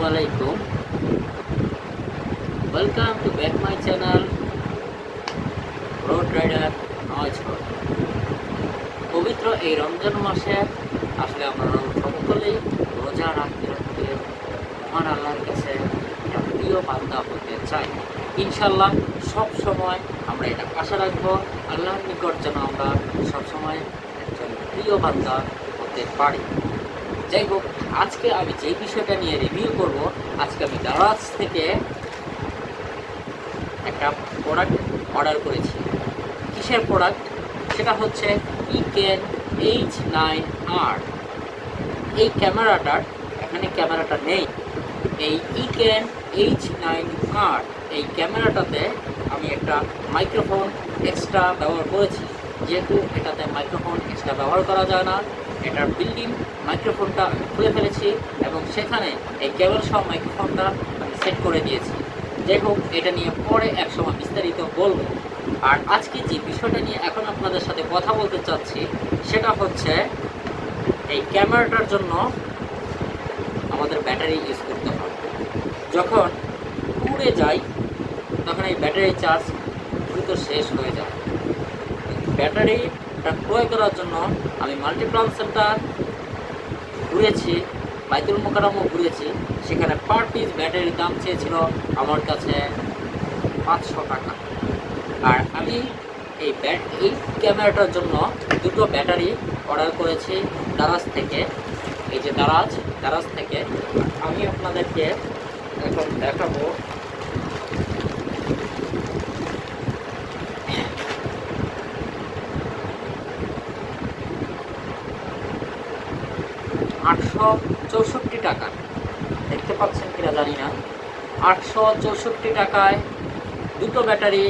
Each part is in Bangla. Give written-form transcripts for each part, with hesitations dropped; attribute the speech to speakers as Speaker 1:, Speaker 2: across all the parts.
Speaker 1: Assalamualaikum. Welcome to back my channel Road Rider H9R। পবিত্র এই রমজান মাসে আসলে আমরা সকলেই রোজা রাখতে রাখতে মহান আল্লাহর কাছে একটা প্রিয় বান্দা হতে চাই। ইনশাল্লাহ সব সময় আমরা এটা আশা রাখবো আল্লাহর নিকট যেন আমরা সবসময় একজন প্রিয় বান্দা হতে পারি। যাই হোক, আজকে আমি যে বিষয়টা নিয়ে রিভিউ করব, আজকে আমি দারাজ থেকে একটা প্রোডাক্ট অর্ডার করেছি। কিসের প্রোডাক্ট? সেটা হচ্ছে Eken H9R। এই ক্যামেরাটার, এখানে ক্যামেরাটা নেই, এই Eken H9R এই ক্যামেরাটাতে আমি একটা মাইক্রোফোন এক্সট্রা ব্যবহার করেছি। যেহেতু এটাতে মাইক্রোফোন এক্সট্রা ব্যবহার করা যায় না, এটার বিল্ডিং মাইক্রোফোনটা আমি খুলে ফেলেছি এবং সেখানে এই কেবল সহ মাইক্রোফোনটা আমি সেট করে দিয়েছি। যাই হোক, এটা নিয়ে পরে একসময় বিস্তারিত বলবো। আর আজকে যে বিষয়টা নিয়ে এখন আপনাদের সাথে কথা বলতে চাচ্ছি সেটা হচ্ছে এই ক্যামেরাটার জন্য আমাদের ব্যাটারি ইউজ করতে হয়। যখন উড়ে যাই তখন এই ব্যাটারি চার্জ দ্রুত শেষ হয়ে যায়। ব্যাটারিটা ক্রয় করার জন্য আমি মাল্টিপ্লান সেন্টার ঘুরেছি, বাইতুল মোকাররমও ঘুরেছি। সেখানে পার পিস ব্যাটারির দাম চেয়েছিল আমার কাছে 500 টাকা। আর আমি এই ক্যামেরাটার জন্য দুটো ব্যাটারি অর্ডার করেছি দারাজ থেকে। এই যে দারাজ থেকে আমি আপনাদেরকে এখন দেখাবো। $864 টাকা, দেখতে পাচ্ছেন কিনা জানি না। 864 টাকায় দুটো ব্যাটারি,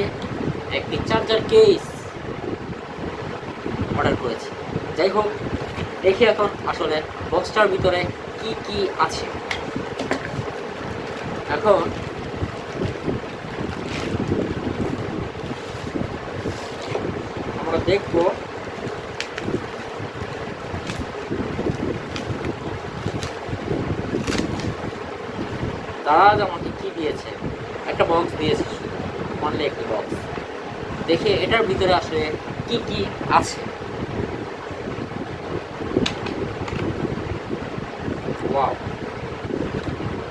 Speaker 1: একটি চার্জার কেস অর্ডার করেছি। যাই হোক, দেখি এখন আসলে বক্সটার ভিতরে কি কি আছে। এখন আমরা দেখব দারাজ আমাকে কি দিয়েছে। একটা বক্স দিয়েছে, অনলি একটি বক্স। দেখি এটার ভিতরে আসলে কি কি আছে। ওয়াও,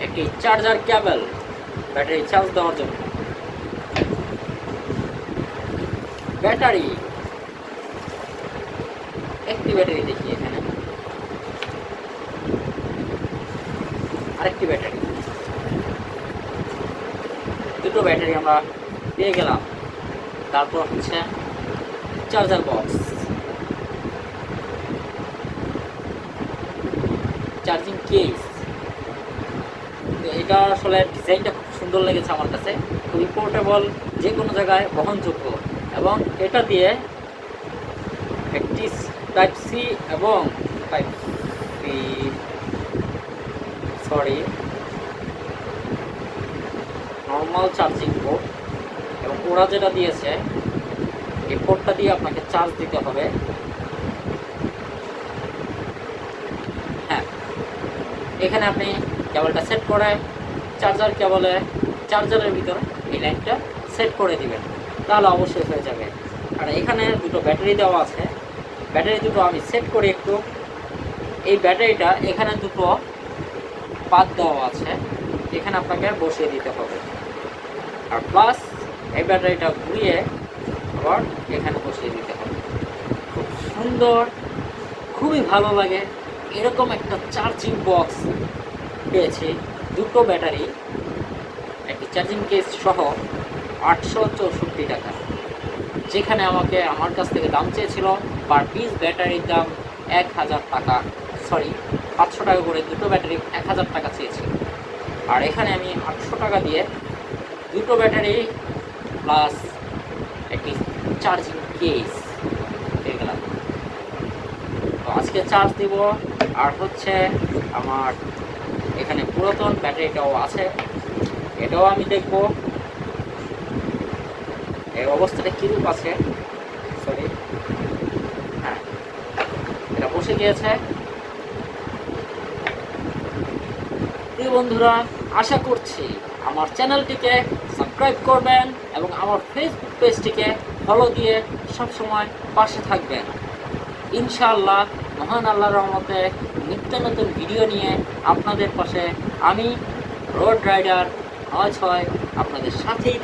Speaker 1: একটি চার্জার কেবল ব্যাটারি চার্জ দেওয়ার জন্য, ব্যাটারি, একটি ব্যাটারি দেখি এখানে, আরেকটি ব্যাটারি, দুটো ব্যাটারি আমরা পেয়ে গেলাম। তারপর হচ্ছে চার্জার বক্স, চার্জিং কেস। তো এটা আসলে ডিজাইনটা খুব সুন্দর লেগেছে আমার কাছে, খুবই পোর্টেবল, যে কোনো জায়গায় বহনযোগ্য। এবং এটা দিয়ে একটি টাইপ সি এবং নর্মাল চার্জিং পোর্ট, এবং ওরা যেটা দিয়েছে এই পোর্টটা দিয়ে আপনাকে চার্জ দিতে হবে। হ্যাঁ, এখানে আপনি কেবলটা সেট করে চার্জারের ভিতরে এই লাইনটা সেট করে দিবেন, তাহলে অবশ্যই হয়ে যাবে। আর এখানে দুটো ব্যাটারি দেওয়া আছে, ব্যাটারি দুটো আমি সেট করি একটু। এই ব্যাটারিটা এখানে দুটো পাত দেওয়া আছে, এখানে আপনাকে বসিয়ে দিতে হবে। আর প্লাস এই ব্যাটারিটা ঘুরিয়ে আবার এখানে বসিয়ে দিতে হবে। খুব সুন্দর, খুবই ভালো লাগে। এরকম একটা চার্জিং বক্স পেয়েছি, দুটো ব্যাটারি, একটি চার্জিং কেস সহ 864 টাকা। যেখানে আমার কাছ থেকে দাম চেয়েছিল পার পিস ব্যাটারির দাম 1000 টাকা, 500 টাকা করে দুটো ব্যাটারি 1000 টাকা চেয়েছি। আর এখানে আমি 800 টাকা দিয়ে দুটো ব্যাটারি প্লাস একটি চার্জিং কেস পেয়ে গেলাম। তো আজকে চার্জ দিব। আর হচ্ছে আমার এখানে পুরাতন ব্যাটারিটাও আছে, এটাও আমি দেখব এর অবস্থাটা কীরূপ আছে। হ্যাঁ, এটা বসে গিয়েছে। প্রিয় বন্ধুরা, আশা করছি আমার চ্যানেলটিকে সাবস্ক্রাইব করবেন এবং আমার ফেসবুক পেজটিকে ফলো দিয়ে সবসময় পাশে থাকবেন। ইনশাআল্লাহ মহান আল্লাহর রহমতে নিত্য নতুন ভিডিও নিয়ে আপনাদের পাশে আমি রোড রাইডার 9 আপনাদের সাথেই